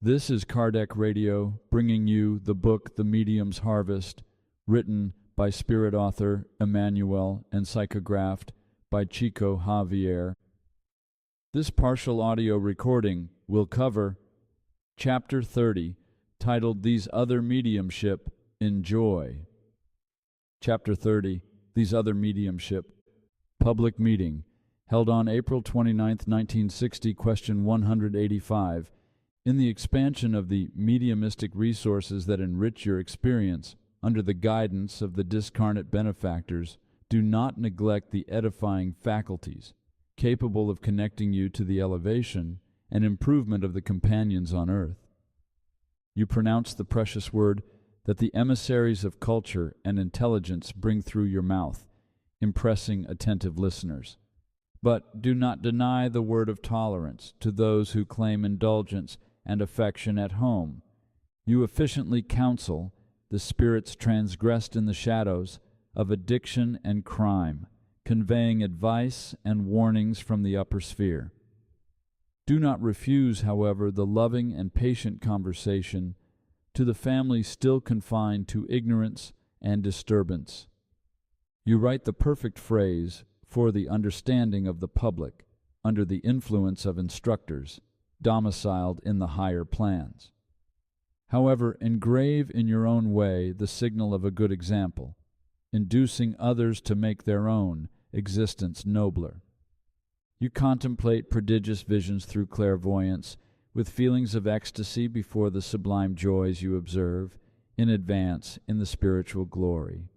This is Kardec Radio, bringing you the book The Medium's Harvest, written by spirit author Emmanuel and psychographed by Chico Javier. This partial audio recording will cover Chapter 30, titled These Other Mediumship Enjoy. Chapter 30, These Other Mediumship. Public meeting, held on April 29, 1960, question 185. In the expansion of the mediumistic resources that enrich your experience, under the guidance of the discarnate benefactors, do not neglect the edifying faculties, capable of connecting you to the elevation and improvement of the companions on earth. You pronounce the precious word that the emissaries of culture and intelligence bring through your mouth, impressing attentive listeners. But do not deny the word of tolerance to those who claim indulgence and affection at home. You efficiently counsel the spirits transgressed in the shadows of addiction and crime, conveying advice and warnings from the upper sphere. Do not refuse, however, the loving and patient conversation to the family still confined to ignorance and disturbance. You write the perfect phrase for the understanding of the public under the influence of instructors domiciled in the higher plans. However, engrave in your own way the signal of a good example, inducing others to make their own existence nobler. You contemplate prodigious visions through clairvoyance, with feelings of ecstasy before the sublime joys you observe in advance in the spiritual glory.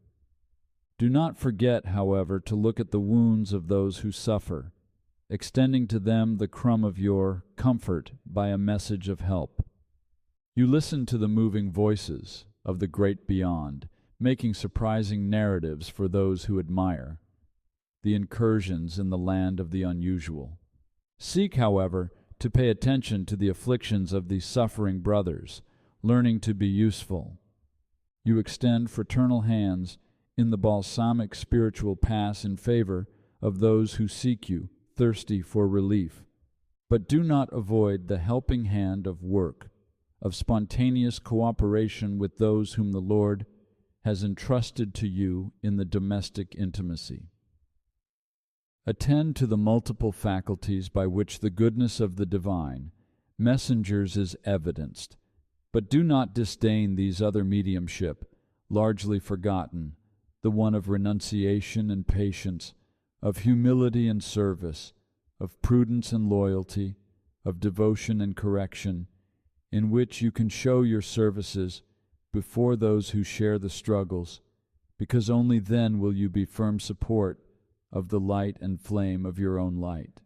Do not forget, however, to look at the wounds of those who suffer, extending to them the crumb of your comfort by a message of help. You listen to the moving voices of the great beyond, making surprising narratives for those who admire the incursions in the land of the unusual. Seek, however, to pay attention to the afflictions of these suffering brothers, learning to be useful. You extend fraternal hands in the balsamic spiritual pass in favor of those who seek you, thirsty for relief. But do not avoid the helping hand of work, of spontaneous cooperation with those whom the Lord has entrusted to you in the domestic intimacy. Attend to the multiple faculties by which the goodness of the divine messengers is evidenced, but do not disdain these other mediumship, largely forgotten, the one of renunciation and patience, of humility and service, of prudence and loyalty, of devotion and correction, in which you can show your services before those who share the struggles, because only then will you be firm support of the light and flame of your own light.